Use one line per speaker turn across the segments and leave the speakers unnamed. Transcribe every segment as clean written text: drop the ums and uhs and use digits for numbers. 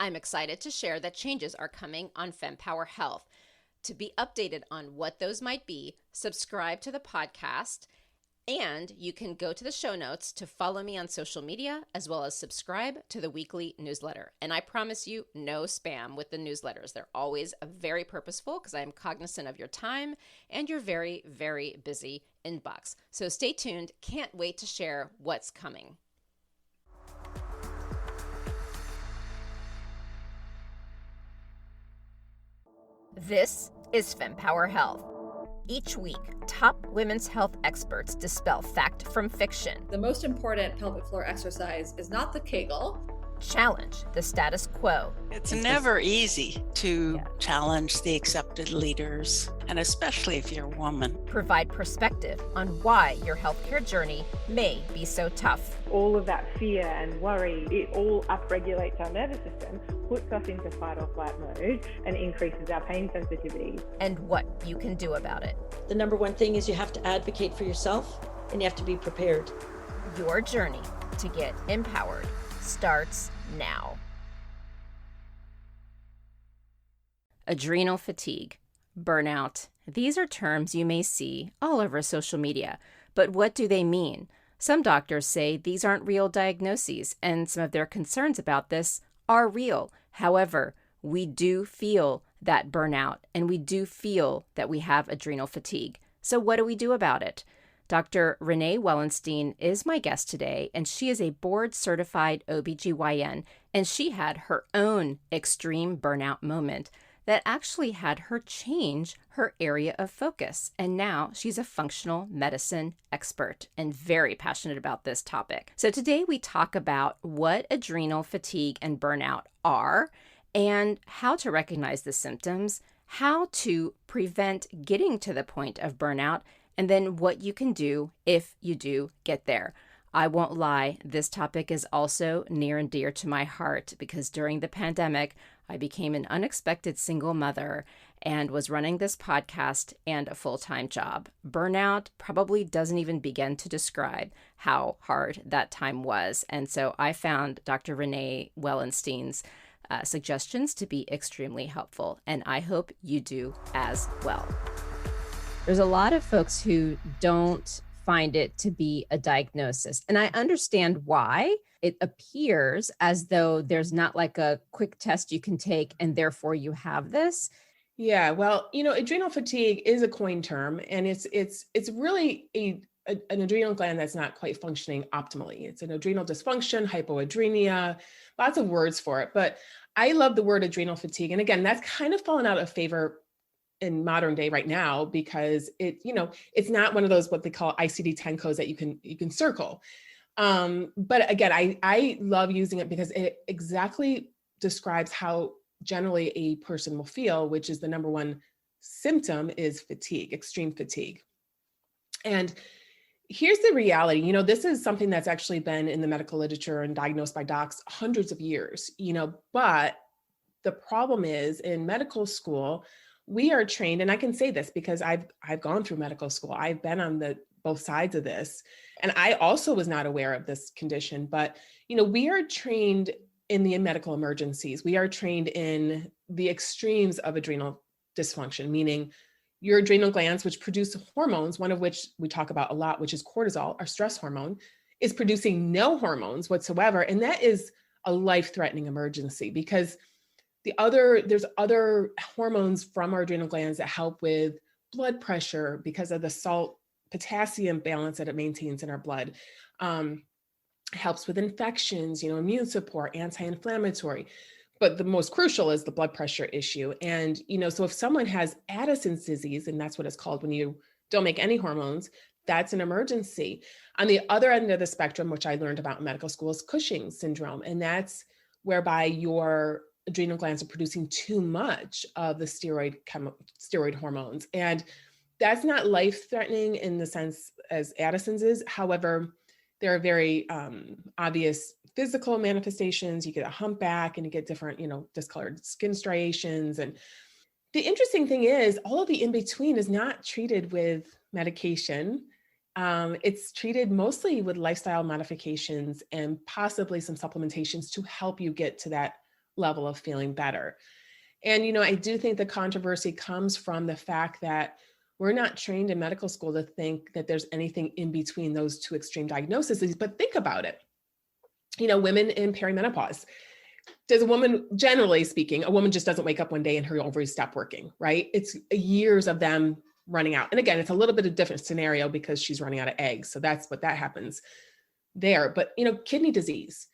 I'm excited to share that changes are coming on Fempower Health. To be updated on what those might be, subscribe to the podcast, and you can go to the show notes to follow me on social media, as well as subscribe to the weekly newsletter. And I promise you, no spam with the newsletters. They're always very purposeful because I am cognizant of your time and your very, very busy inbox. So stay tuned. Can't wait to share what's coming. This is Fempower Health. Each week, top women's health experts dispel fact from fiction.
The most important pelvic floor exercise is not the Kegel.
Challenge the status quo.
It's never easy to challenge the accepted leaders, and especially if you're a woman.
Provide perspective on why your healthcare journey may be so tough.
All of that fear and worry, it all upregulates our nervous system, puts us into fight or flight mode, and increases our pain sensitivity.
And what you can do about it.
The number one thing is you have to advocate for yourself, and you have to be prepared.
Your journey to get empowered starts now. Adrenal fatigue, burnout. These are terms you may see all over social media, but what do they mean? Some doctors say these aren't real diagnoses, and some of their concerns about this are real. However, we do feel that burnout, and we do feel that we have adrenal fatigue. So what do we do about it? Dr. Renee Wellenstein is my guest today, and she is a board-certified OBGYN, and she had her own extreme burnout moment that actually had her change her area of focus. And now she's a functional medicine expert and very passionate about this topic. So today we talk about what adrenal fatigue and burnout are and how to recognize the symptoms, how to prevent getting to the point of burnout, and then what you can do if you do get there. I won't lie, this topic is also near and dear to my heart because during the pandemic, I became an unexpected single mother and was running this podcast and a full-time job. Burnout probably doesn't even begin to describe how hard that time was. And so I found Dr. Renee Wellenstein's suggestions to be extremely helpful, and I hope you do as well. There's a lot of folks who don't find it to be a diagnosis. And I understand why. It appears as though there's not like a quick test you can take and therefore you have this.
Yeah, well, adrenal fatigue is a coined term, and it's really an adrenal gland that's not quite functioning optimally. It's an adrenal dysfunction, hypoadrenia, lots of words for it. But I love the word adrenal fatigue. And again, that's kind of fallen out of favor in modern day right now because it's not one of those what they call ICD-10 codes that you can circle. But again, I love using it because it exactly describes how generally a person will feel, which is the number one symptom is fatigue, extreme fatigue. And here's the reality, this is something that's actually been in the medical literature and diagnosed by docs hundreds of years, but the problem is in medical school, we are trained, and I can say this because I've gone through medical school. I've been on both sides of this. And I also was not aware of this condition, but we are trained in the medical emergencies. We are trained in the extremes of adrenal dysfunction, meaning your adrenal glands, which produce hormones, one of which we talk about a lot, which is cortisol, our stress hormone, is producing no hormones whatsoever. And that is a life-threatening emergency because there's other hormones from our adrenal glands that help with blood pressure because of the salt potassium balance that it maintains in our blood. Helps with infections, immune support, anti-inflammatory. But the most crucial is the blood pressure issue. And, so if someone has Addison's disease, and that's what it's called when you don't make any hormones, that's an emergency. On the other end of the spectrum, which I learned about in medical school, is Cushing's syndrome. And that's whereby your adrenal glands are producing too much of the steroid hormones. And that's not life-threatening in the sense as Addison's is. However, there are very obvious physical manifestations. You get a humpback and you get different, discolored skin striations. And the interesting thing is all of the in-between is not treated with medication. It's treated mostly with lifestyle modifications and possibly some supplementations to help you get to that level of feeling better. And, I do think the controversy comes from the fact that we're not trained in medical school to think that there's anything in between those two extreme diagnoses. But think about it. Women in perimenopause, does a woman, generally speaking, a woman just doesn't wake up one day and her ovaries stop working, right? It's years of them running out. And again, it's a little bit of a different scenario because she's running out of eggs. So that's what that happens there. But, kidney disease,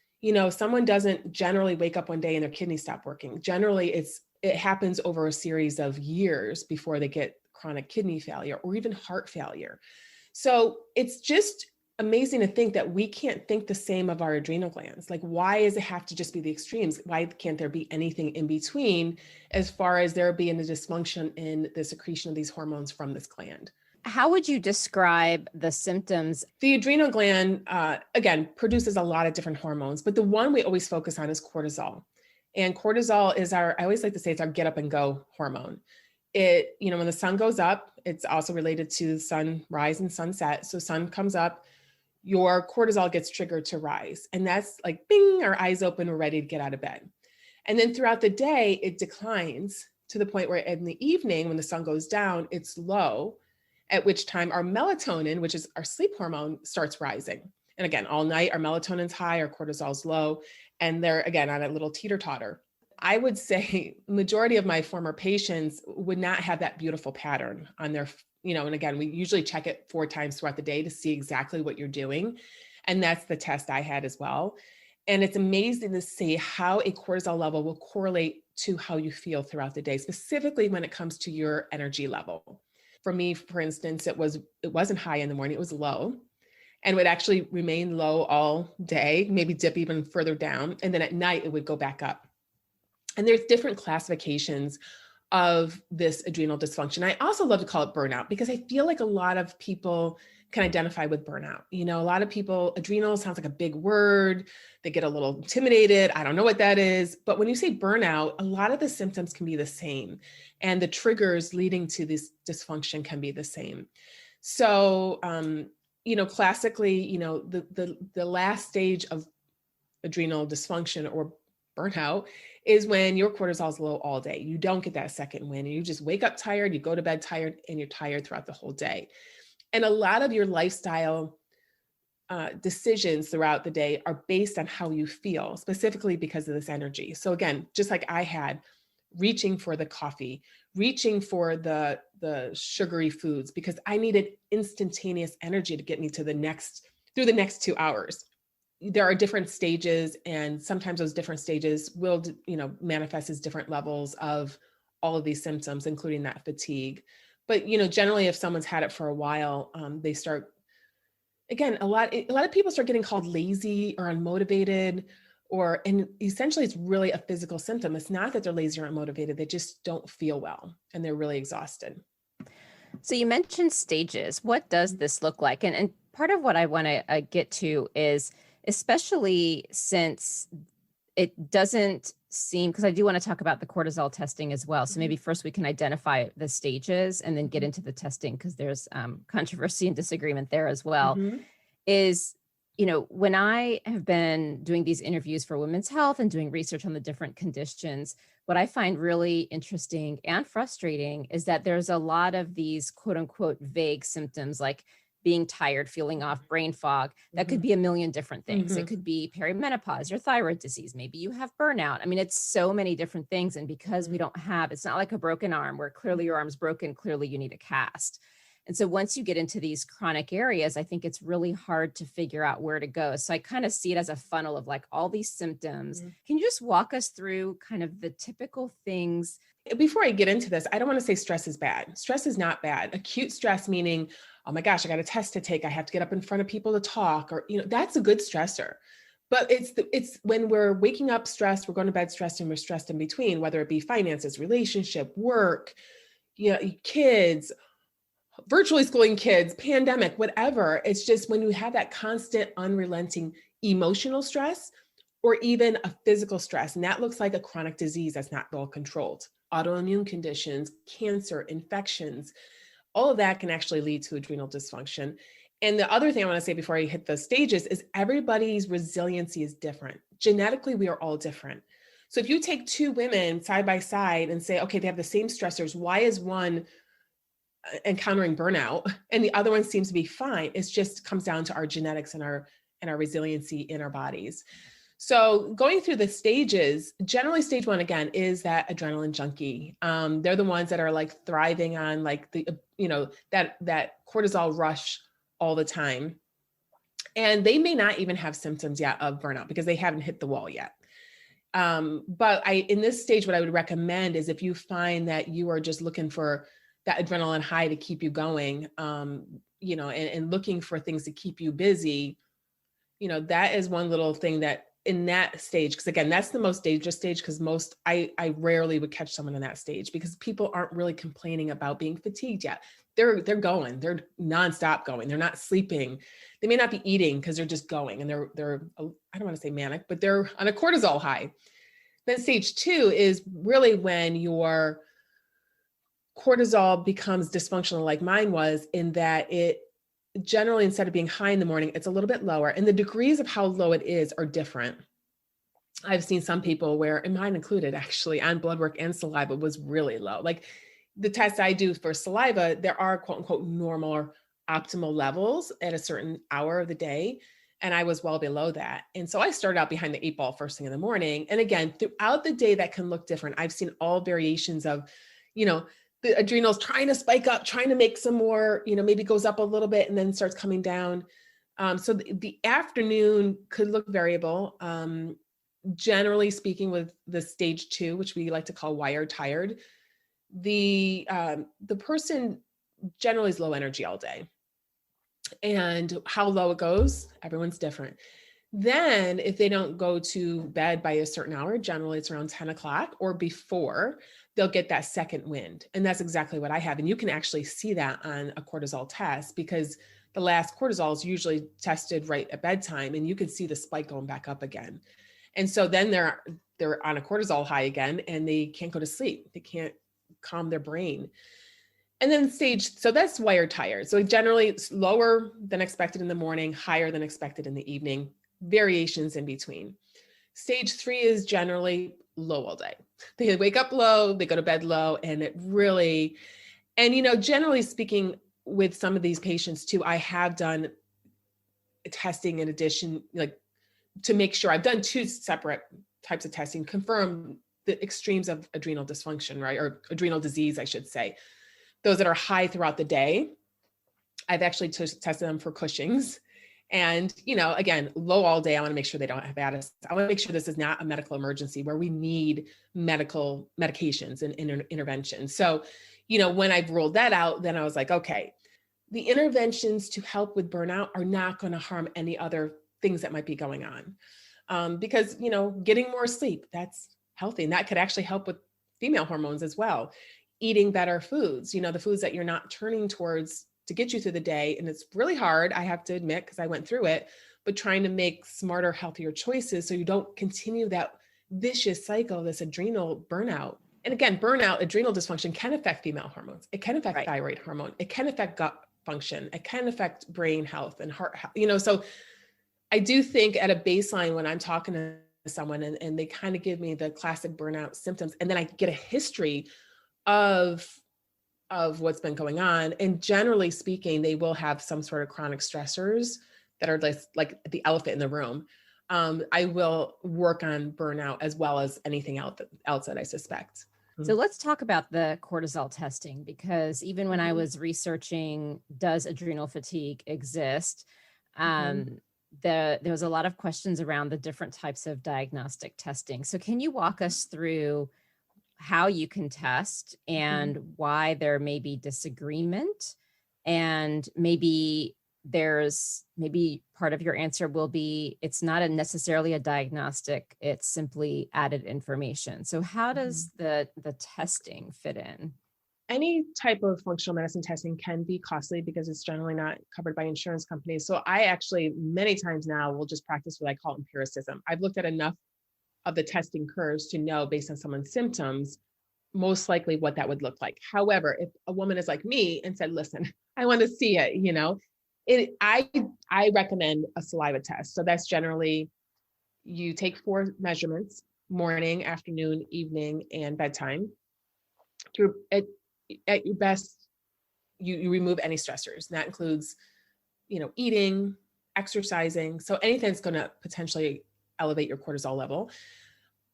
someone doesn't generally wake up one day and their kidneys stop working. Generally, it happens over a series of years before they get chronic kidney failure or even heart failure. So it's just amazing to think that we can't think the same of our adrenal glands. Like, why does it have to just be the extremes? Why can't there be anything in between as far as there being a dysfunction in the secretion of these hormones from this gland?
How would you describe the symptoms?
The adrenal gland, again, produces a lot of different hormones, but the one we always focus on is cortisol. And cortisol is I always like to say it's our get up and go hormone. It, when the sun goes up, it's also related to sunrise and sunset. So sun comes up, your cortisol gets triggered to rise. And that's like, bing, our eyes open, we're ready to get out of bed. And then throughout the day, it declines to the point where in the evening, when the sun goes down, it's low, at which time our melatonin, which is our sleep hormone, starts rising. And again, all night, our melatonin's high, our cortisol's low, and they're, again, on a little teeter-totter. I would say majority of my former patients would not have that beautiful pattern on their, and again, we usually check it 4 times throughout the day to see exactly what you're doing. And that's the test I had as well. And it's amazing to see how a cortisol level will correlate to how you feel throughout the day, specifically when it comes to your energy level. For me, for instance, it wasn't high in the morning, it was low. And would actually remain low all day, maybe dip even further down. And then at night, it would go back up. And there's different classifications of this adrenal dysfunction. I also love to call it burnout because I feel like a lot of people can identify with burnout. A lot of people, adrenal sounds like a big word. They get a little intimidated. I don't know what that is. But when you say burnout, a lot of the symptoms can be the same. And the triggers leading to this dysfunction can be the same. So, classically, the last stage of adrenal dysfunction or burnout is when your cortisol is low all day. You don't get that second win. You just wake up tired, you go to bed tired, and you're tired throughout the whole day. And a lot of your lifestyle decisions throughout the day are based on how you feel, specifically because of this energy. So again, just like I had, reaching for the coffee, reaching for the sugary foods, because I needed instantaneous energy to get me to through the next 2 hours. There are different stages, and sometimes those different stages will, manifest as different levels of all of these symptoms, including that fatigue. But, generally, if someone's had it for a while, they start, again, a lot of people start getting called lazy or unmotivated, and essentially it's really a physical symptom. It's not that they're lazy or unmotivated. They just don't feel well and they're really exhausted.
So you mentioned stages. What does this look like? And part of what I want to get to is, especially since it doesn't seem, because I do want to talk about the cortisol testing as well. So maybe first we can identify the stages and then get into the testing, because there's controversy and disagreement there as well. Is, when I have been doing these interviews for Women's Health and doing research on the different conditions, what I find really interesting and frustrating is that there's a lot of these quote unquote vague symptoms, like being tired, feeling off, brain fog. That could be a million different things. It could be perimenopause, your thyroid disease. Maybe you have burnout. I mean, it's so many different things. And because we don't have, it's not like a broken arm where clearly your arm's broken, clearly you need a cast. And so once you get into these chronic areas, I think it's really hard to figure out where to go. So I kind of see it as a funnel of like all these symptoms. Can you just walk us through kind of the typical things?
Before I get into this, I don't want to say stress is bad. Stress is not bad. Acute stress, meaning, oh my gosh, I got a test to take, I have to get up in front of people to talk, or, that's a good stressor. But it's when we're waking up stressed, we're going to bed stressed, and we're stressed in between, whether it be finances, relationship, work, kids, virtually schooling kids, pandemic, whatever. It's just when you have that constant, unrelenting emotional stress, or even a physical stress, and that looks like a chronic disease that's not well controlled. Autoimmune conditions, cancer, infections, all of that can actually lead to adrenal dysfunction. And the other thing I want to say before I hit the stages is everybody's resiliency is different. Genetically, we are all different. So if you take two women side by side and say, okay, they have the same stressors, why is one encountering burnout and the other one seems to be fine? It just comes down to our genetics and our resiliency in our bodies. So going through the stages, generally stage one, again, is that adrenaline junkie. They're the ones that are like thriving on like the, that cortisol rush all the time. And they may not even have symptoms yet of burnout because they haven't hit the wall yet. But in this stage, what I would recommend is if you find that you are just looking for that adrenaline high to keep you going, and looking for things to keep you busy, that is one little thing that in that stage, because again, that's the most dangerous stage, because I rarely would catch someone in that stage because people aren't really complaining about being fatigued yet. They're going, they're nonstop going. They're not sleeping. They may not be eating because they're just going, and they're I don't want to say manic, but they're on a cortisol high. Then stage two is really when your cortisol becomes dysfunctional, like mine was, in that it generally, instead of being high in the morning, it's a little bit lower, and the degrees of how low it is are different. I've seen some people where, and mine included actually, on blood work and saliva was really low. Like the tests I do for saliva, there are quote unquote normal or optimal levels at a certain hour of the day. And I was well below that. And so I started out behind the 8 ball first thing in the morning. And again, throughout the day, that can look different. I've seen all variations of, the adrenals trying to spike up, trying to make some more, maybe goes up a little bit and then starts coming down. So the afternoon could look variable. Generally speaking, with the stage 2, which we like to call wired tired, the person generally is low energy all day. And how low it goes, everyone's different. Then if they don't go to bed by a certain hour, generally it's around 10 o'clock or before, they'll get that second wind. And that's exactly what I have. And you can actually see that on a cortisol test, because the last cortisol is usually tested right at bedtime, and you can see the spike going back up again. And so then they're on a cortisol high again, and they can't go to sleep. They can't calm their brain. And then so that's wired tired. So generally it's lower than expected in the morning, higher than expected in the evening, variations in between. Stage 3 is generally low all day. They wake up low, they go to bed low, and it really, and generally speaking, with some of these patients too, I have done testing in addition, like to make sure. I've done 2 separate types of testing, confirm the extremes of adrenal dysfunction, right? Or adrenal disease, I should say. Those that are high throughout the day, I've actually tested them for Cushing's. And, again, low all day, I want to make sure they don't have Addis. I want to make sure this is not a medical emergency where we need medical medications and interventions. So, when I've ruled that out, then I was like, okay, the interventions to help with burnout are not going to harm any other things that might be going on. Because, getting more sleep, that's healthy. And that could actually help with female hormones as well. Eating better foods, the foods that you're not turning towards to get you through the day. And it's really hard, I have to admit, because I went through it, but trying to make smarter, healthier choices so you don't continue that vicious cycle, this adrenal burnout. And again, burnout, adrenal dysfunction can affect female hormones. It can affect thyroid hormone. It can affect gut function. It can affect brain health and heart health, so I do think at a baseline, when I'm talking to someone and they kind of give me the classic burnout symptoms, and then I get a history of what's been going on. And generally speaking, they will have some sort of chronic stressors that are like the elephant in the room. I will work on burnout as well as anything else that I suspect.
So let's talk about the cortisol testing, because even when I was researching, does adrenal fatigue exist? There was a lot of questions around the different types of diagnostic testing. So can you walk us through how you can test and why there may be disagreement, and maybe part of your answer will be it's not necessarily a diagnostic, it's simply added information. So how does the testing fit in?
Any type of functional medicine testing can be costly because it's generally not covered by insurance companies. So I actually many times now will just practice what I call empiricism. I've looked at enough of the testing curves to know, based on someone's symptoms, most likely what that would look like. However, if a woman is like me and said, listen, I want to see it, I recommend a saliva test. So that's generally, you take 4 measurements morning, afternoon, evening, and bedtime. You're at your best, you remove any stressors. And that includes, eating, exercising. So anything that's going to potentially elevate your cortisol level.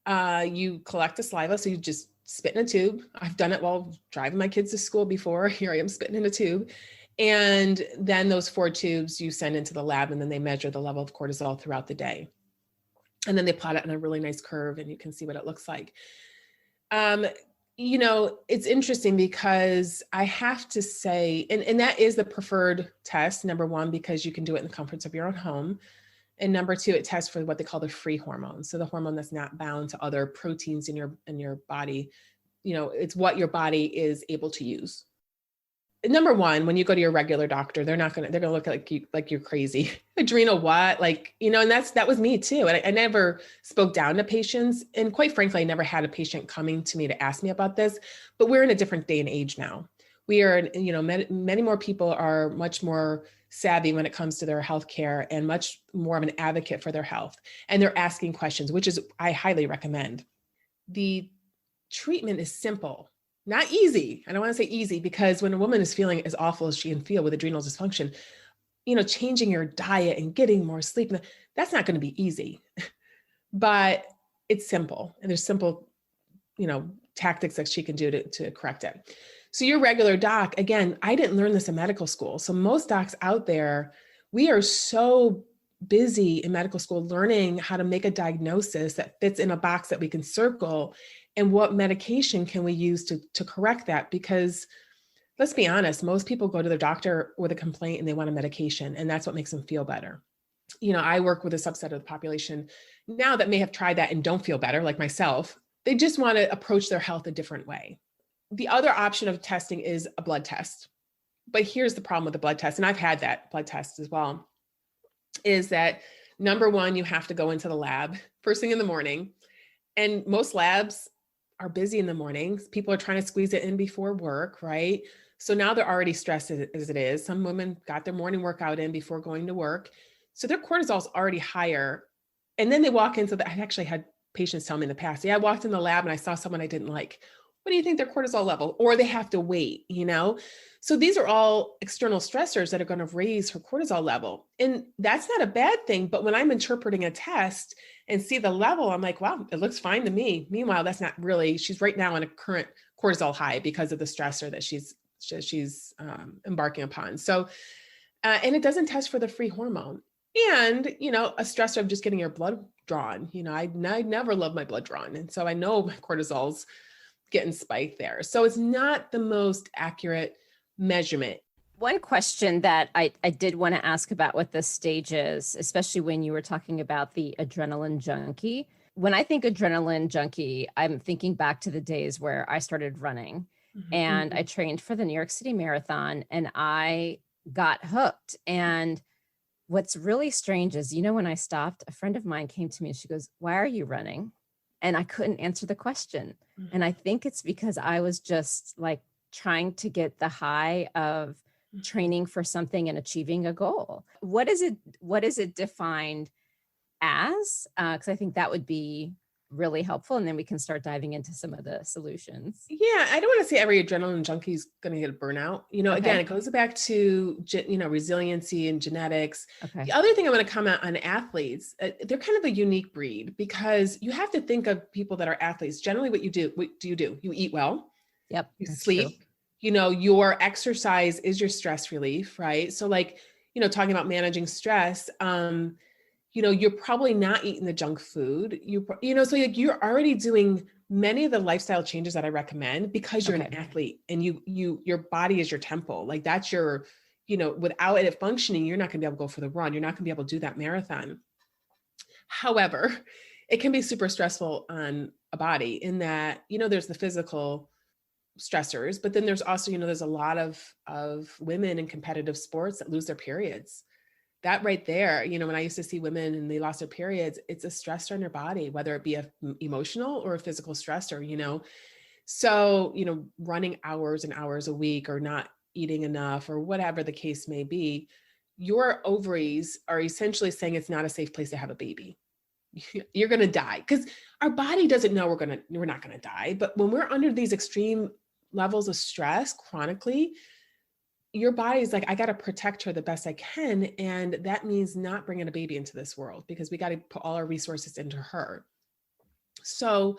You collect the saliva. So you just spit in a tube. I've done it while driving my kids to school before. Here I am spitting in a tube. And then those 4 tubes you send into the lab, and then they measure the level of cortisol throughout the day. And then they plot it on a really nice curve, and you can see what it looks like. It's interesting because I have to say, and that is the preferred test, number one, because you can do it in the comforts of your own home. And number 2, it tests for what they call the free hormone. So the hormone that's not bound to other proteins in your body. It's what your body is able to use. Number 1, when you go to your regular doctor, they're going to look at like you're crazy. Adrenal what? And that was me too. And I never spoke down to patients. And quite frankly, I never had a patient coming to me to ask me about this, but we're in a different day and age now. We are, many more people are much more savvy when it comes to their healthcare and much more of an advocate for their health. And they're asking questions, which is, I highly recommend. The treatment is simple. Not easy. I don't want to say easy, because when a woman is feeling as awful as she can feel with adrenal dysfunction, changing your diet and getting more sleep, that's not going to be easy, but it's simple. And there's simple, tactics that she can do to correct it. So your regular doc, again, I didn't learn this in medical school. So most docs out there, we are so busy in medical school learning how to make a diagnosis that fits in a box that we can circle. And what medication can we use to correct that? Because let's be honest, most people go to their doctor with a complaint and they want a medication, and that's what makes them feel better. I work with a subset of the population now that may have tried that and don't feel better, like myself. They just want to approach their health a different way. The other option of testing is a blood test. But here's the problem with the blood test, and I've had that blood test as well, is that number 1, you have to go into the lab first thing in the morning. And most labs are busy in the mornings. People are trying to squeeze it in before work, right? So now they're already stressed as it is. Some women got their morning workout in before going to work. So their cortisol is already higher. And then they walk into I actually had patients tell me in the past, I walked in the lab and I saw someone I didn't like. What do you think their cortisol level? Or they have to wait, So these are all external stressors that are going to raise her cortisol level. And that's not a bad thing. But when I'm interpreting a test and see the level, I'm like, wow, it looks fine to me. Meanwhile, that's not really, she's right now on a current cortisol high because of the stressor that she's embarking upon. So, and it doesn't test for the free hormone. And, a stressor of just getting your blood drawn. I never love my blood drawn. And so I know my cortisol's getting spiked there. So it's not the most accurate measurement.
One question that I did want to ask about what the stage is, especially when you were talking about the adrenaline junkie. When I think adrenaline junkie, I'm thinking back to the days where I started running and I trained for the New York City Marathon and I got hooked. And what's really strange is, when I stopped, a friend of mine came to me and she goes, "Why are you running?" And I couldn't answer the question. And I think it's because I was just like trying to get the high of training for something and achieving a goal. What is it defined as? Because I think that would be really helpful. And then we can start diving into some of the solutions.
Yeah. I don't want to say every adrenaline junkie is going to get a burnout. Again, it goes back to, resiliency and genetics. Okay. The other thing I want to comment on athletes, they're kind of a unique breed because you have to think of people that are athletes. Generally what do you do? You eat well.
Yep.
You sleep. True. Your exercise is your stress relief, right? So talking about managing stress, you're probably not eating the junk food. So you're already doing many of the lifestyle changes that I recommend because you're an athlete and your body is your temple. Like that's your, without it functioning, you're not gonna be able to go for the run. You're not gonna be able to do that marathon. However, it can be super stressful on a body in that, there's the physical stressors, but then there's also, there's a lot of women in competitive sports that lose their periods. That right there, when I used to see women and they lost their periods, it's a stressor on your body, whether it be a emotional or a physical stressor, So, running hours and hours a week or not eating enough or whatever the case may be, your ovaries are essentially saying it's not a safe place to have a baby. you're going to die, because our body doesn't know we're not going to die. But when we're under these extreme levels of stress chronically, your body's like, I got to protect her the best I can. And that means not bringing a baby into this world, because we got to put all our resources into her. So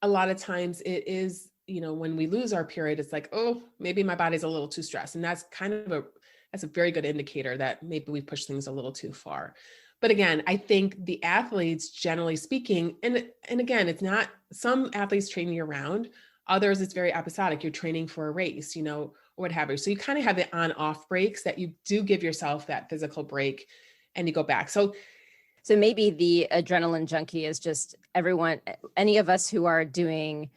a lot of times it is, when we lose our period, it's like, oh, maybe my body's a little too stressed. And that's that's a very good indicator that maybe we push things a little too far. But again, I think the athletes, generally speaking, and again, it's not, some athletes train year round, others it's very episodic. You're training for a race, or what have you. So you kind of have the on-off breaks that you do give yourself that physical break and you go back. So
maybe the adrenaline junkie is just any of us who are doing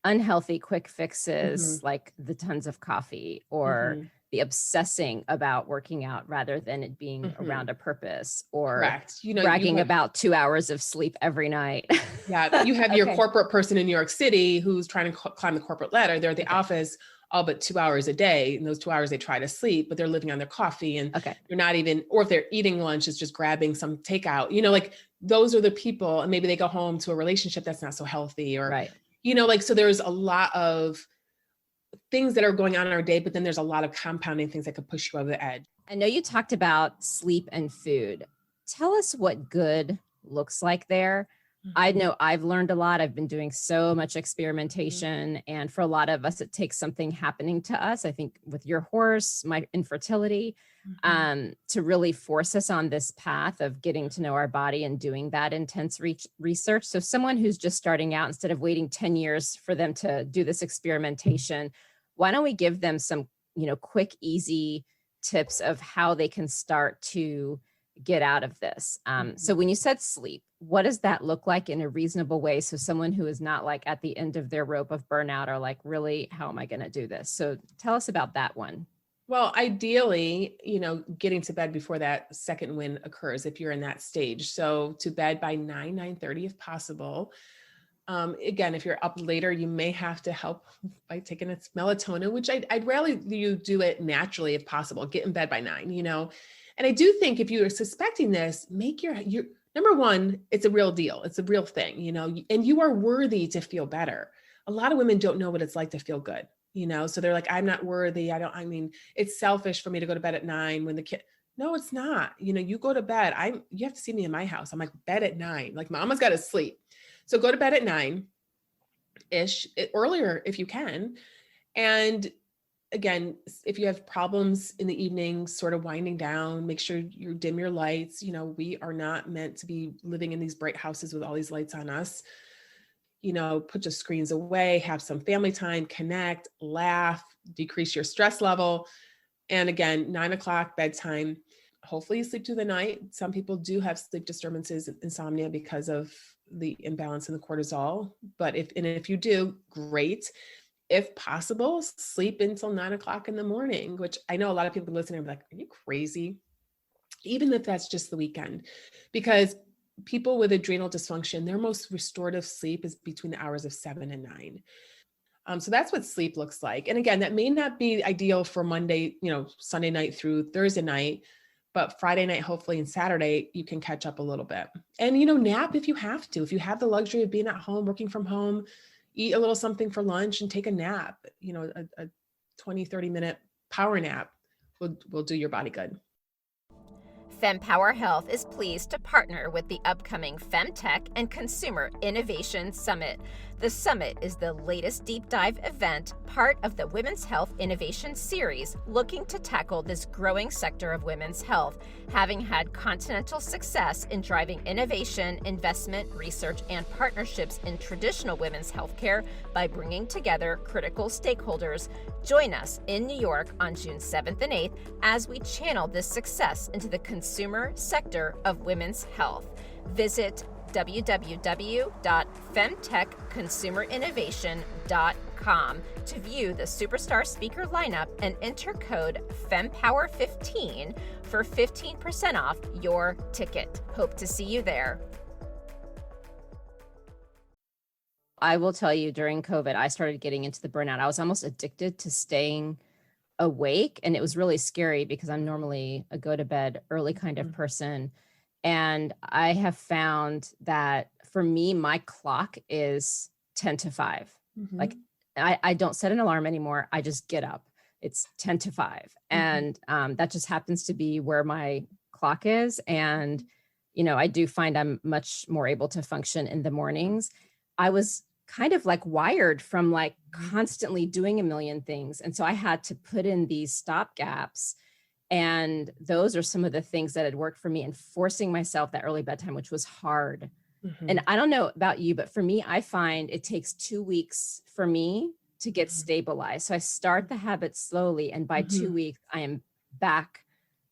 unhealthy quick fixes, like the tons of coffee or the obsessing about working out rather than it being around a purpose, or
correct.
bragging about 2 hours of sleep every night.
Yeah. You have your corporate person in New York City who's trying to climb the corporate ladder. They're at the office all but 2 hours a day. And those 2 hours they try to sleep, but they're living on their coffee, and they're not even, or if they're eating lunch, it's just grabbing some takeout, like those are the people. And maybe they go home to a relationship that's not so healthy, or, so there's a lot of things that are going on in our day, but then there's a lot of compounding things that could push you over the edge.
I know you talked about sleep and food. Tell us what good looks like there. I know I've learned a lot. I've been doing so much experimentation. And for a lot of us, it takes something happening to us. I think with your horse, my infertility, to really force us on this path of getting to know our body and doing that intense research. So someone who's just starting out, instead of waiting 10 years for them to do this experimentation, why don't we give them some, quick, easy tips of how they can start to get out of this? So when you said sleep, what does that look like in a reasonable way? So someone who is not like at the end of their rope of burnout, or like, really, how am I going to do this? So tell us about that one.
Well, ideally, getting to bed before that second wind occurs, if you're in that stage. So to bed by 9:30 if possible. Again, if you're up later, you may have to help by taking its melatonin, which I'd rather you do it naturally if possible. Get in bed by 9, And I do think if you're suspecting this, make your number one, it's a real deal. It's a real thing, and you are worthy to feel better. A lot of women don't know what it's like to feel good, so they're like, I'm not worthy. It's selfish for me to go to bed at 9 when the kid, no, it's not. You go to bed. You have to see me in my house. I'm like, bed at 9, like mama's got to sleep. So go to bed at 9-ish, earlier if you can. And again, if you have problems in the evening, sort of winding down, make sure you dim your lights. We are not meant to be living in these bright houses with all these lights on us. Put the screens away, have some family time, connect, laugh, decrease your stress level. And again, 9:00 bedtime. Hopefully you sleep through the night. Some people do have sleep disturbances, insomnia, because of the imbalance in the cortisol. But if you do, great. If possible, sleep until 9:00 in the morning, which I know a lot of people listening are like, are you crazy? Even if that's just the weekend, because people with adrenal dysfunction, their most restorative sleep is between the hours of 7 and 9. So that's what sleep looks like. And again, that may not be ideal for Monday, Sunday night through Thursday night, but Friday night, hopefully, and Saturday, you can catch up a little bit. And, nap if you have to. If you have the luxury of being at home, working from home, eat a little something for lunch and take a nap. A 20, 30-minute power nap will do your body good.
Fempower Health is pleased to partner with the upcoming Femtech and Consumer Innovation Summit. The summit is the latest deep dive event, part of the Women's Health Innovation Series, looking to tackle this growing sector of women's health, having had continental success in driving innovation, investment, research, and partnerships in traditional women's healthcare by bringing together critical stakeholders. Join us in New York on June 7th and 8th as we channel this success into the consumer sector of women's health. Visit www.femtechconsumerinnovation.com to view the superstar speaker lineup and enter code FEMPOWER15 for 15% off your ticket. Hope to see you there. I will tell you, during COVID, I started getting into the burnout. I was almost addicted to staying awake, and it was really scary because I'm normally a go to bed early kind of person. And I have found that for me, my clock is 10 to 5.
Mm-hmm.
Like I don't set an alarm anymore. I just get up. It's 10 to 5. And that just happens to be where my clock is. And, I do find I'm much more able to function in the mornings. I was kind of like wired from like constantly doing a million things. And so I had to put in these stop gaps. And those are some of the things that had worked for me, and forcing myself that early bedtime, which was hard. And I don't know about you, but for me, I find it takes 2 weeks for me to get stabilized. So I start the habit slowly, and by 2 weeks, I am back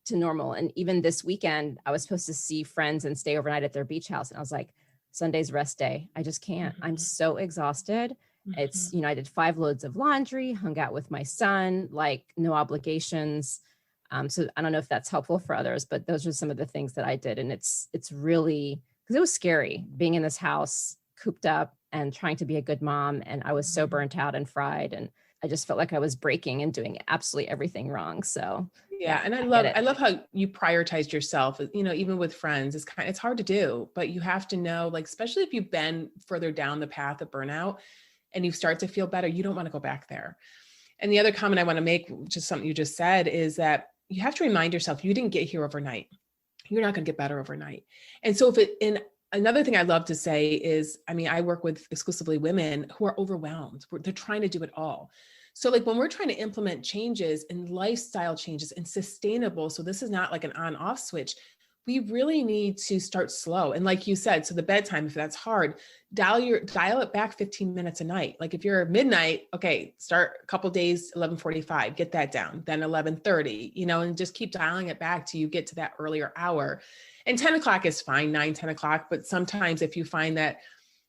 to normal. And even this weekend, I was supposed to see friends and stay overnight at their beach house. And I was like, Sunday's rest day. I just can't. I'm so exhausted. It's, I did 5 loads of laundry, hung out with my son, like no obligations. So I don't know if that's helpful for others, but those are some of the things that I did. And it's really, because it was scary being in this house, cooped up and trying to be a good mom. And I was so burnt out and fried. And I just felt like I was breaking and doing absolutely everything wrong. So
yeah. And I love how you prioritized yourself, even with friends. It's hard to do, but you have to know, like, especially if you've been further down the path of burnout and you start to feel better, you don't want to go back there. And the other comment I want to make, just something you just said, is that you have to remind yourself, you didn't get here overnight. You're not going to get better overnight. And so another thing I love to say is, I work with exclusively women who are overwhelmed. They're trying to do it all. So like when we're trying to implement changes and lifestyle changes and sustainable, so this is not like an on-off switch, we really need to start slow. And like you said, so the bedtime, if that's hard, dial it back 15 minutes a night. Like if you're midnight, okay, start a couple days, 11:45, get that down, then 11:30, and just keep dialing it back till you get to that earlier hour. And 10 o'clock is fine, 9, 10 o'clock. But sometimes if you find that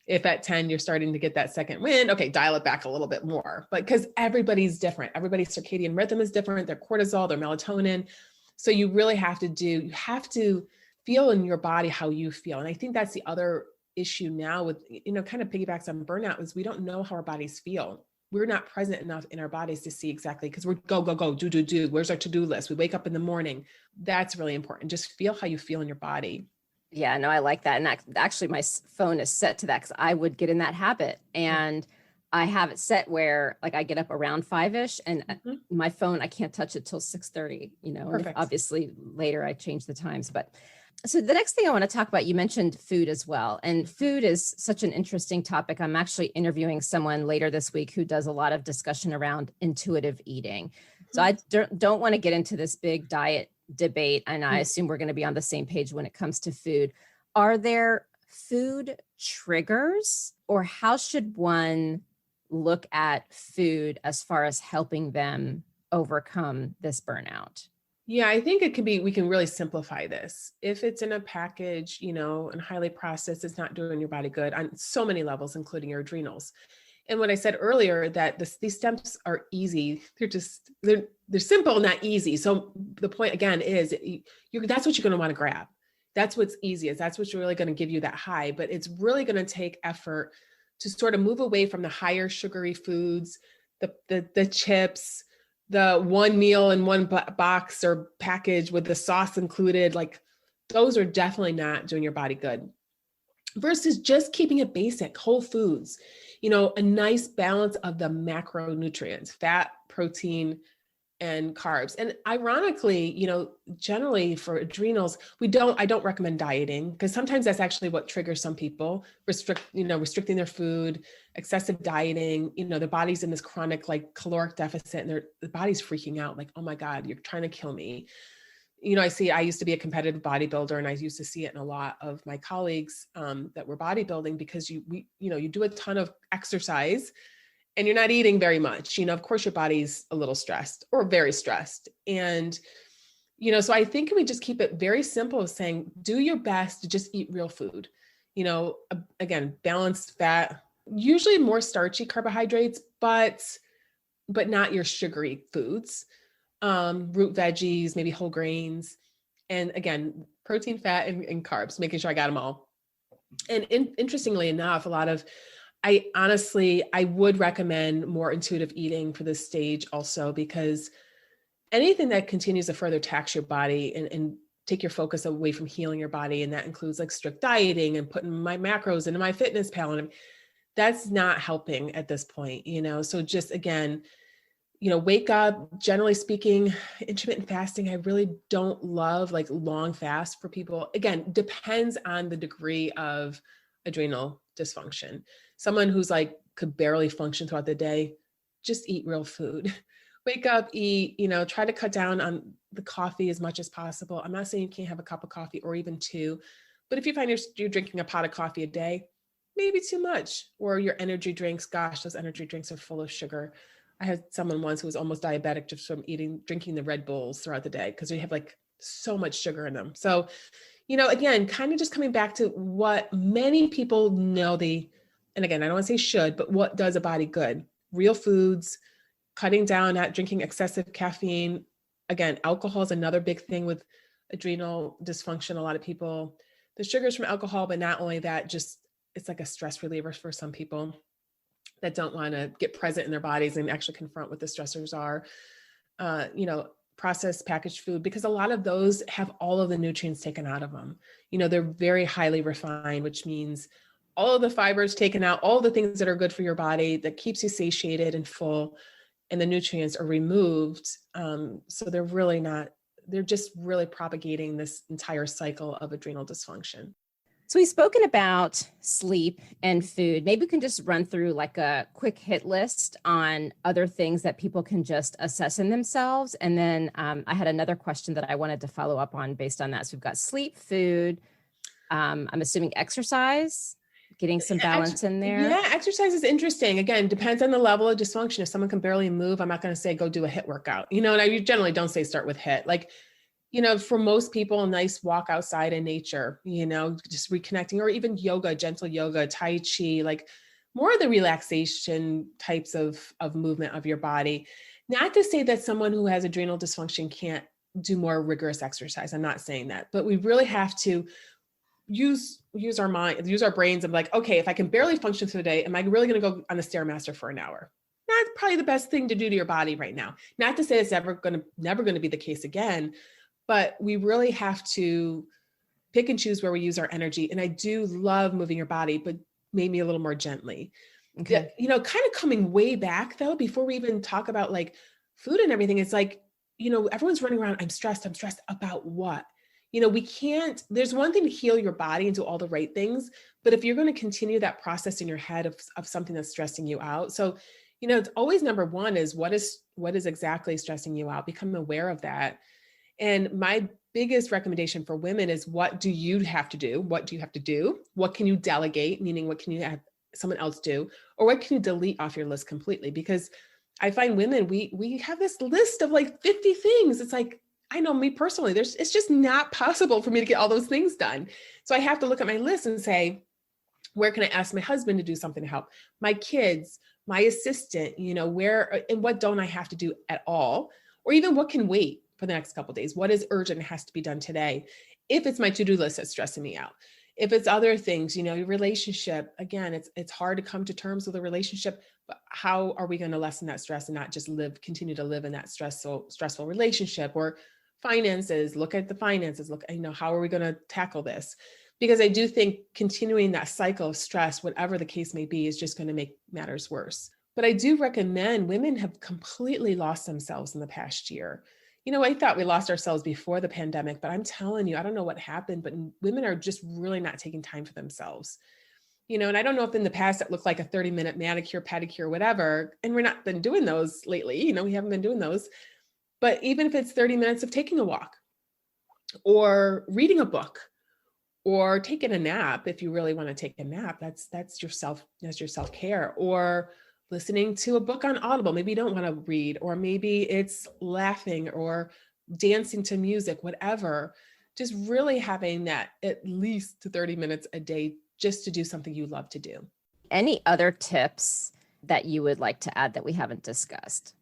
if at 10, you're starting to get that second wind, okay, dial it back a little bit more. But because everybody's different, everybody's circadian rhythm is different, their cortisol, their melatonin. So you really have to feel in your body how you feel. And I think that's the other issue now with, kind of piggybacks on burnout, is we don't know how our bodies feel. We're not present enough in our bodies to see exactly, because we're go, do. Where's our to-do list? We wake up in the morning. That's really important. Just feel how you feel in your body.
Yeah, no, I like that. And actually my phone is set to that because I would get in that habit. And I have it set where like I get up around 5-ish and my phone, I can't touch it till 6:30, and obviously later I change the times. But so the next thing I want to talk about, you mentioned food as well. And food is such an interesting topic. I'm actually interviewing someone later this week who does a lot of discussion around intuitive eating. So I don't want to get into this big diet debate. And I assume we're going to be on the same page when it comes to food. Are there food triggers, or how should one look at food as far as helping them overcome this burnout?
Yeah, I think we can really simplify this. If it's in a package, and highly processed, it's not doing your body good on so many levels, including your adrenals. And what I said earlier, that these steps are easy. They're simple, not easy. So the point again is that's what you're going to want to grab. That's what's easiest. That's what's really going to give you that high, but it's really going to take effort to sort of move away from the higher sugary foods, the chips, the one meal in one box or package with the sauce included. Like those are definitely not doing your body good. Versus just keeping it basic, whole foods, a nice balance of the macronutrients, fat, protein, and carbs. And ironically, generally for adrenals, I don't recommend dieting, because sometimes that's actually what triggers some people, restricting their food, excessive dieting, their body's in this chronic like caloric deficit, and the body's freaking out like, oh my God, you're trying to kill me. I used to be a competitive bodybuilder, and I used to see it in a lot of my colleagues that were bodybuilding, because you do a ton of exercise and you're not eating very much. Of course your body's a little stressed or very stressed. And, so I think we just keep it very simple of saying, do your best to just eat real food. Again, balanced fat, usually more starchy carbohydrates, but not your sugary foods. Root veggies, maybe whole grains, and again, protein, fat, and carbs, making sure I got them all. And interestingly enough, I would recommend more intuitive eating for this stage also, because anything that continues to further tax your body and take your focus away from healing your body. And that includes like strict dieting and putting my macros into my fitness pal. And that's not helping at this point, So just again, wake up. Generally speaking, intermittent fasting, I really don't love like long fast for people. Again, depends on the degree of adrenal dysfunction. Someone who's like could barely function throughout the day, just eat real food. Wake up, eat, try to cut down on the coffee as much as possible. I'm not saying you can't have a cup of coffee or even two, but if you find you're drinking a pot of coffee a day, maybe too much. Or your energy drinks, gosh, those energy drinks are full of sugar. I had someone once who was almost diabetic just from drinking the Red Bulls throughout the day because they have like so much sugar in them. So, again, kind of just coming back to what many people know and again, I don't want to say should, but what does a body good? Real foods, cutting down at drinking excessive caffeine. Again, alcohol is another big thing with adrenal dysfunction. A lot of people, the sugars from alcohol, but not only that, just it's like a stress reliever for some people that don't want to get present in their bodies and actually confront what the stressors are. Processed packaged food, because a lot of those have all of the nutrients taken out of them. They're very highly refined, which means all of the fibers taken out, all the things that are good for your body that keeps you satiated and full, and the nutrients are removed. So they're just really propagating this entire cycle of adrenal dysfunction.
So we've spoken about sleep and food. Maybe we can just run through like a quick hit list on other things that people can just assess in themselves. And then I had another question that I wanted to follow up on based on that. So we've got sleep, food, I'm assuming exercise, getting some balance in there.
Yeah, exercise is interesting. Again, depends on the level of dysfunction. If someone can barely move, I'm not going to say go do a HIIT workout. And I generally don't say start with HIIT. Like, for most people, a nice walk outside in nature, just reconnecting, or even yoga, gentle yoga, Tai Chi, like more of the relaxation types of movement of your body. Not to say that someone who has adrenal dysfunction can't do more rigorous exercise. I'm not saying that, but we really have to use our mind, use our brains of like, okay, if I can barely function through the day, am I really going to go on the Stairmaster for an hour? That's probably the best thing to do to your body right now. Not to say it's never going to be the case again, but we really have to pick and choose where we use our energy. And I do love moving your body, but maybe a little more gently. Okay. Kind of coming way back though, before we even talk about like food and everything, it's like, everyone's running around. I'm stressed about what? There's one thing to heal your body and do all the right things, but if you're going to continue that process in your head of something that's stressing you out. So, it's always number one is what is exactly stressing you out? Become aware of that. And my biggest recommendation for women is, what do you have to do? What do you have to do? What can you delegate? Meaning, what can you have someone else do? Or what can you delete off your list completely? Because I find women, we have this list of like 50 things. It's like, I know me personally, it's just not possible for me to get all those things done. So I have to look at my list and say, where can I ask my husband to do something to help? My kids, my assistant, where and what don't I have to do at all? Or even what can wait for the next couple of days? What is urgent and has to be done today? If it's my to-do list that's stressing me out. If it's other things, your relationship, again, it's hard to come to terms with a relationship, but how are we going to lessen that stress and not just continue to live in that stressful relationship? Or finances, look at the finances, how are we going to tackle this? Because I do think continuing that cycle of stress, whatever the case may be, is just going to make matters worse. But I do recommend, women have completely lost themselves in the past year. I thought we lost ourselves before the pandemic, but I'm telling you, I don't know what happened, but women are just really not taking time for themselves. And I don't know if in the past it looked like a 30-minute manicure, pedicure, whatever, and we're not been doing those lately. We haven't been doing those. But even if it's 30 minutes of taking a walk or reading a book or taking a nap, if you really want to take a nap, that's your self-care. Or listening to a book on Audible. Maybe you don't want to read, or maybe it's laughing or dancing to music, whatever. Just really having that at least 30 minutes a day just to do something you love to do.
Any other tips that you would like to add that we haven't discussed?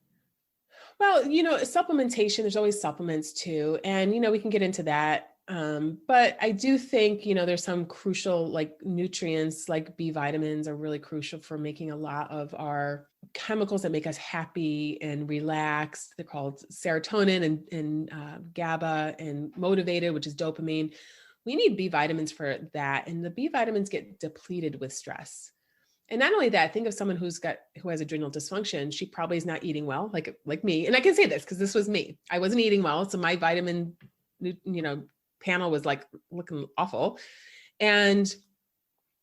Well, supplementation, there's always supplements too. And, we can get into that. But I do think, there's some crucial like nutrients, like B vitamins are really crucial for making a lot of our chemicals that make us happy and relaxed. They're called serotonin and GABA, and motivated, which is dopamine. We need B vitamins for that. And the B vitamins get depleted with stress. And not only that, think of someone who has adrenal dysfunction. She probably is not eating well, like me. And I can say this because this was me. I wasn't eating well. So my vitamin, panel was like looking awful. And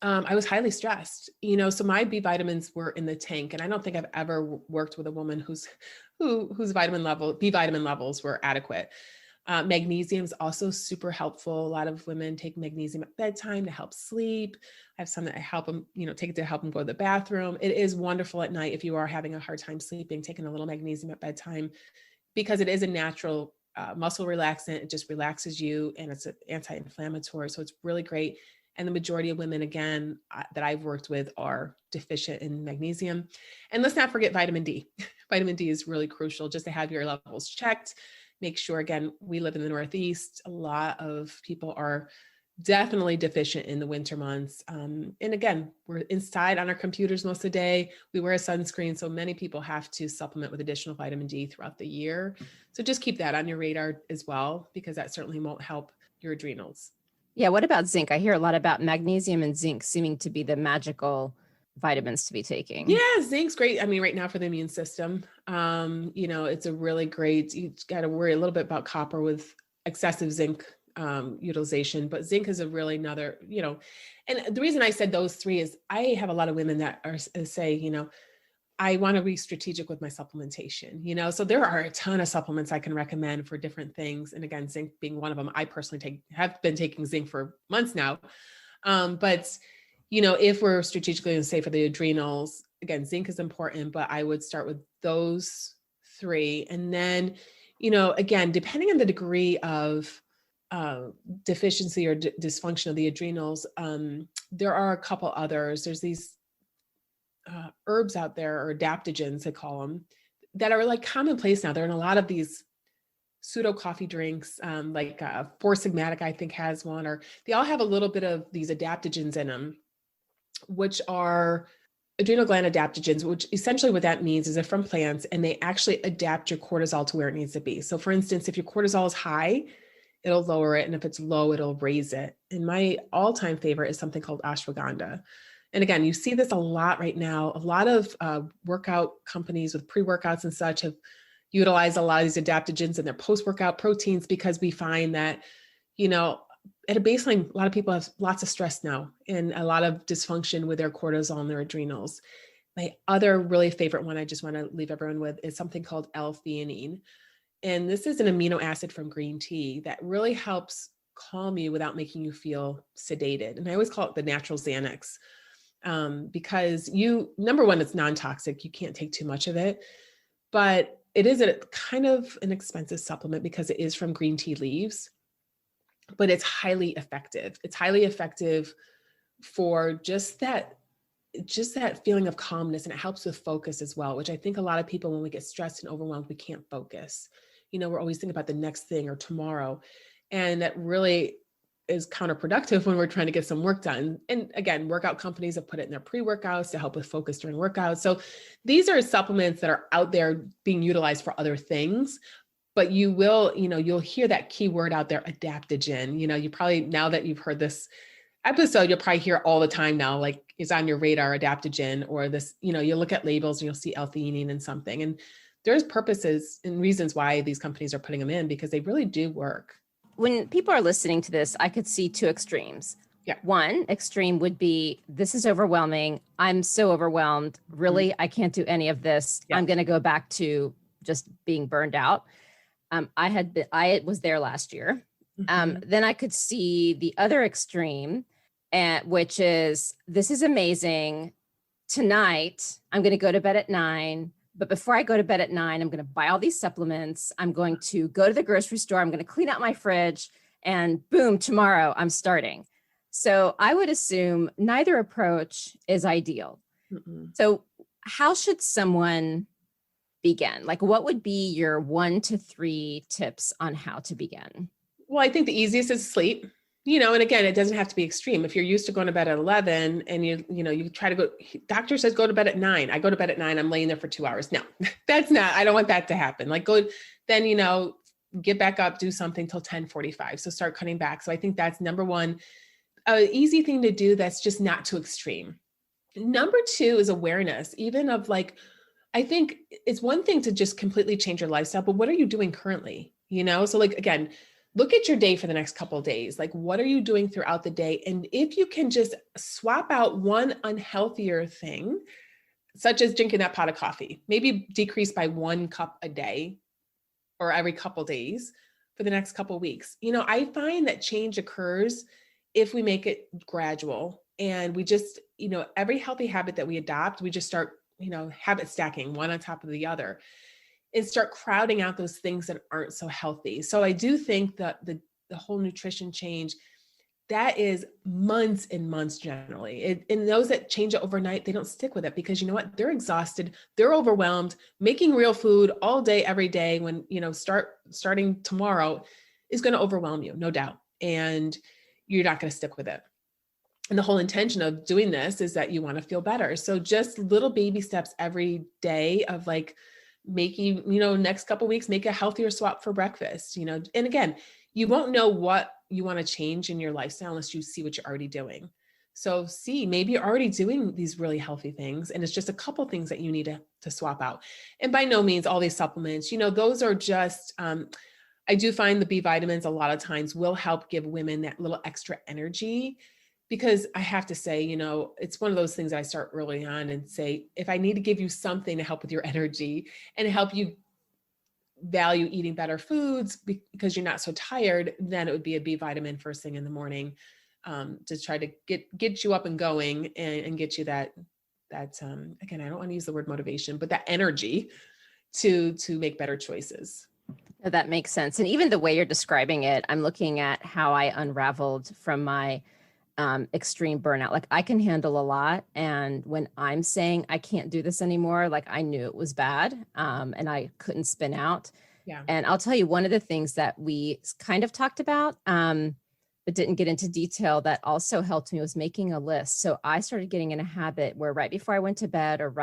I was highly stressed, so my B vitamins were in the tank. And I don't think I've ever worked with a woman whose B vitamin levels were adequate. Magnesium is also super helpful. A lot of women take magnesium at bedtime to help sleep. I have some that I help them, take it to help them go to the bathroom. It is wonderful at night if you are having a hard time sleeping, taking a little magnesium at bedtime, because it is a natural muscle relaxant. It just relaxes you, and it's an anti-inflammatory. So it's really great. And the majority of women, again, that I've worked with are deficient in magnesium. And let's not forget vitamin D. Vitamin D is really crucial, just to have your levels checked. Make sure, again, we live in the Northeast. A lot of people are definitely deficient in the winter months. And again, we're inside on our computers most of the day. We wear a sunscreen. So many people have to supplement with additional vitamin D throughout the year. So just keep that on your radar as well, because that certainly won't help your adrenals.
Yeah. What about zinc? I hear a lot about magnesium and zinc seeming to be the magical vitamins to be taking.
Yeah, zinc's great. I mean, right now for the immune system, it's a really great, you got to worry a little bit about copper with excessive zinc utilization, but zinc is a really another, and the reason I said those three is I have a lot of women that say, I want to be strategic with my supplementation, so there are a ton of supplements I can recommend for different things. And again, zinc being one of them. I personally have been taking zinc for months now. But if we're strategically going to say for the adrenals, again, zinc is important, but I would start with those three. And then, again, depending on the degree of deficiency or dysfunction of the adrenals, there are a couple others. There's these herbs out there, or adaptogens, they call them, that are like commonplace now. They're in a lot of these pseudo coffee drinks, like Four Sigmatic, I think, has one, or they all have a little bit of these adaptogens in them, which are adrenal gland adaptogens, which essentially what that means is they're from plants, and they actually adapt your cortisol to where it needs to be. So for instance, if your cortisol is high, it'll lower it. And if it's low, it'll raise it. And my all-time favorite is something called ashwagandha. And again, you see this a lot right now. A lot of workout companies with pre-workouts and such have utilized a lot of these adaptogens in their post-workout proteins, because we find that, at a baseline, a lot of people have lots of stress now and a lot of dysfunction with their cortisol and their adrenals. My other really favorite one I just want to leave everyone with is something called L-theanine. And this is an amino acid from green tea that really helps calm you without making you feel sedated. And I always call it the natural Xanax, because number one, it's non-toxic. You can't take too much of it, but it is a kind of an expensive supplement because it is from green tea leaves, but it's highly effective. It's highly effective for just that feeling of calmness, and it helps with focus as well, which I think a lot of people, when we get stressed and overwhelmed, we can't focus. We're always thinking about the next thing or tomorrow. And that really is counterproductive when we're trying to get some work done. And again, workout companies have put it in their pre-workouts to help with focus during workouts. So these are supplements that are out there being utilized for other things, but you will, you'll hear that key word out there, adaptogen. You probably, now that you've heard this episode, you'll probably hear all the time now, like is on your radar, adaptogen, or this, you'll look at labels and you'll see L-theanine in something. And there's purposes and reasons why these companies are putting them in, because they really do work.
When people are listening to this, I could see two extremes.
Yeah.
One extreme would be, this is overwhelming. I'm so overwhelmed. Really, I can't do any of this. Yeah. I'm going to go back to just being burned out. I was there last year. Then I could see the other extreme, which is, this is amazing. Tonight, I'm going to go to bed at 9. But before I go to bed at 9, I'm going to buy all these supplements. I'm going to go to the grocery store. I'm going to clean out my fridge, and boom, tomorrow I'm starting. So I would assume neither approach is ideal. So how should someone begin? Like, what would be your 1 to 3 tips on how to begin?
Well, I think the easiest is sleep. and again, it doesn't have to be extreme. If you're used to going to bed at 11 and you try to go, doctor says go to bed at 9. I go to bed at 9. I'm laying there for 2 hours. No, I don't want that to happen. Like then, get back up, do something till 10:45. So start cutting back. So I think that's number one, easy thing to do. That's just not too extreme. Number two is awareness, even of like, I think it's one thing to just completely change your lifestyle, but what are you doing currently? So like, again, look at your day for the next couple of days. Like, what are you doing throughout the day? And if you can just swap out one unhealthier thing, such as drinking that pot of coffee, maybe decrease by 1 cup a day or every couple of days for the next couple of weeks. I find that change occurs if we make it gradual and we just, every healthy habit that we adopt, we just start, habit stacking one on top of the other and start crowding out those things that aren't so healthy. So I do think that the whole nutrition change, that is months and months generally. And those that change it overnight, they don't stick with it because you know what? They're exhausted. They're overwhelmed. Making real food all day, every day when, starting tomorrow is going to overwhelm you, no doubt. And you're not going to stick with it. And the whole intention of doing this is that you want to feel better. So just little baby steps every day of like making, next couple of weeks, make a healthier swap for breakfast, and again, you won't know what you want to change in your lifestyle unless you see what you're already doing. So maybe you're already doing these really healthy things and it's just a couple things that you need to swap out. And by no means all these supplements, those are just, I do find the B vitamins a lot of times will help give women that little extra energy because I have to say, it's one of those things I start early on and say, if I need to give you something to help with your energy and help you value eating better foods because you're not so tired, then it would be a B vitamin first thing in the morning to try to get you up and going and get you that again, I don't want to use the word motivation, but that energy to make better choices.
That makes sense. And even the way you're describing it, I'm looking at how I unraveled from my extreme burnout. Like I can handle a lot. And when I'm saying I can't do this anymore, like I knew it was bad and I couldn't spin out.
Yeah.
And I'll tell you, one of the things that we kind of talked about, but didn't get into detail that also helped me was making a list. So I started getting in a habit where right before I went to bed or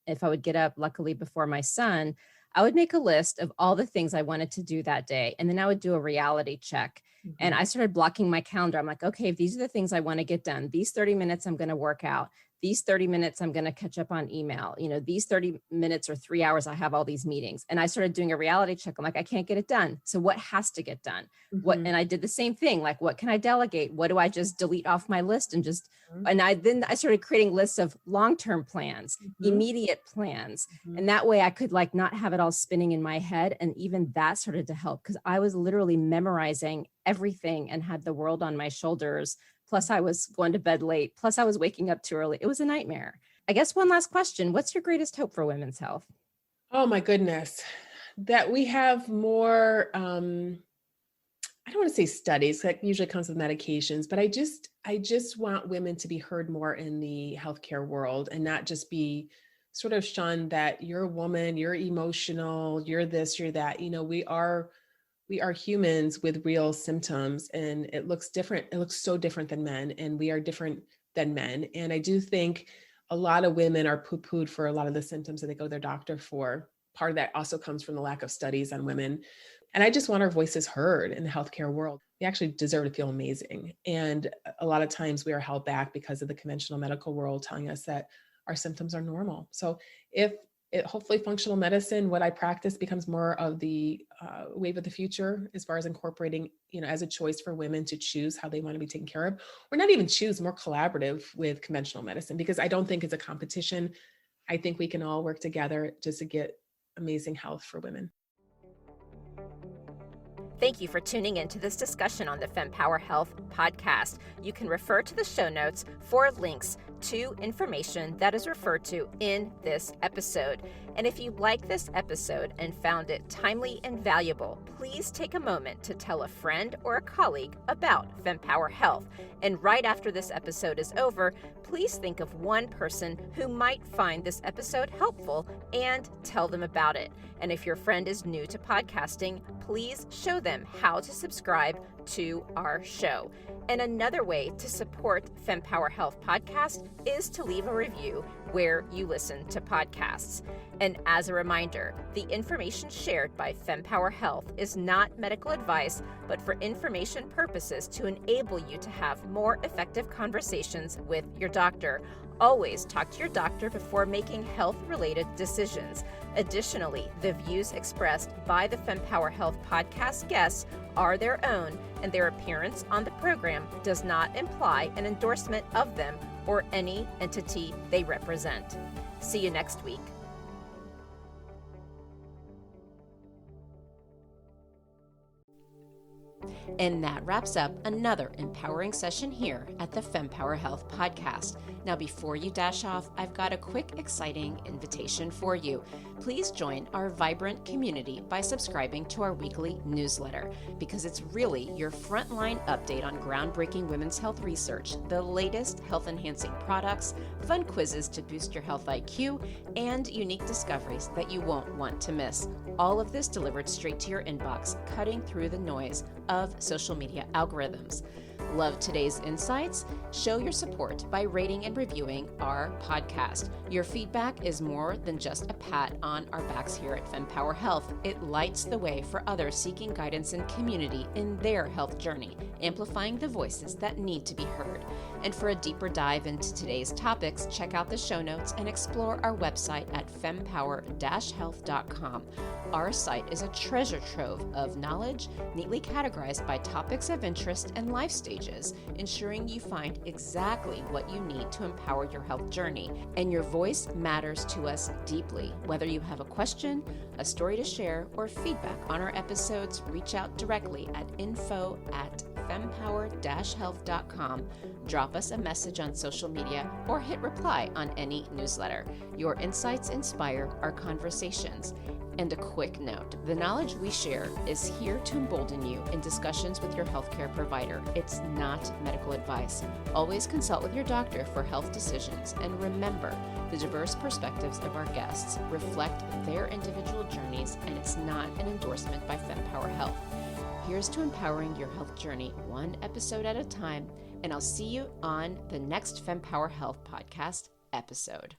if I would get up, luckily before my son, I would make a list of all the things I wanted to do that day. And then I would do a reality check. Mm-hmm. And I started blocking my calendar. I'm like, okay, if these are the things I want to get done, these 30 minutes, I'm going to work out. These 30 minutes, I'm going to catch up on email. These 30 minutes or 3 hours, I have all these meetings. And I started doing a reality check. I'm like, I can't get it done. So what has to get done? Mm-hmm. And I did the same thing. Like, what can I delegate? What do I just delete off my list and just, and I started creating lists of long-term plans, immediate plans. And that way I could like not have it all spinning in my head. And even that started to help because I was literally memorizing everything and had the world on my shoulders. Plus I was going to bed late. Plus I was waking up too early. It was a nightmare. I guess one last question. What's your greatest hope for women's health?
Oh my goodness. That we have more, I don't want to say studies, that usually comes with medications, but I just want women to be heard more in the healthcare world and not just be sort of shunned that you're a woman, you're emotional, you're this, you're that. We are humans with real symptoms and it looks different. It looks so different than men and we are different than men. And I do think a lot of women are poo-pooed for a lot of the symptoms that they go to their doctor for. Part of that also comes from the lack of studies on women. And I just want our voices heard in the healthcare world. We actually deserve to feel amazing. And a lot of times we are held back because of the conventional medical world telling us that our symptoms are normal. So hopefully functional medicine, what I practice, becomes more of the wave of the future as far as incorporating, as a choice for women to choose how they want to be taken care of, or not even choose, more collaborative with conventional medicine, because I don't think it's a competition. I think we can all work together just to get amazing health for women.
Thank you for tuning in to this discussion on the Fempower Health Podcast. You can refer to the show notes for links to information that is referred to in this episode. And if you like this episode and found it timely and valuable, please take a moment to tell a friend or a colleague about Fempower Health. And right after this episode is over, please think of one person who might find this episode helpful and tell them about it. And if your friend is new to podcasting, please show them how to subscribe to our show. And another way to support Fempower Health Podcast is to leave a review where you listen to podcasts. And as a reminder, the information shared by Fempower Health is not medical advice, but for information purposes to enable you to have more effective conversations with your doctor. Always talk to your doctor before making health-related decisions. Additionally, the views expressed by the Fempower Health Podcast guests are their own, and their appearance on the program does not imply an endorsement of them or any entity they represent. See you next week. And that wraps up another empowering session here at the Fempower Health Podcast. Now, before you dash off, I've got a quick, exciting invitation for you. Please join our vibrant community by subscribing to our weekly newsletter, because it's really your frontline update on groundbreaking women's health research, the latest health-enhancing products, fun quizzes to boost your health IQ, and unique discoveries that you won't want to miss. All of this delivered straight to your inbox, cutting through the noise of social media algorithms. Love today's insights? Show your support by rating and reviewing our podcast. Your feedback is more than just a pat on our backs here at Fempower Health. It lights the way for others seeking guidance and community in their health journey, amplifying the voices that need to be heard. And for a deeper dive into today's topics, check out the show notes and explore our website at fempower-health.com. Our site is a treasure trove of knowledge, neatly categorized by topics of interest and life stages, ensuring you find exactly what you need to empower your health journey. And your voice matters to us deeply. Whether you have a question, a story to share, or feedback on our episodes, reach out directly at info@fempower-health.com. Drop us a message on social media or hit reply on any newsletter. Your insights inspire our conversations. And a quick note, the knowledge we share is here to embolden you in discussions with your healthcare provider. It's not medical advice. Always consult with your doctor for health decisions. And remember, the diverse perspectives of our guests reflect their individual journeys, and it's not an endorsement by Fempower Health. Here's to empowering your health journey one episode at a time, and I'll see you on the next Fempower Health Podcast episode.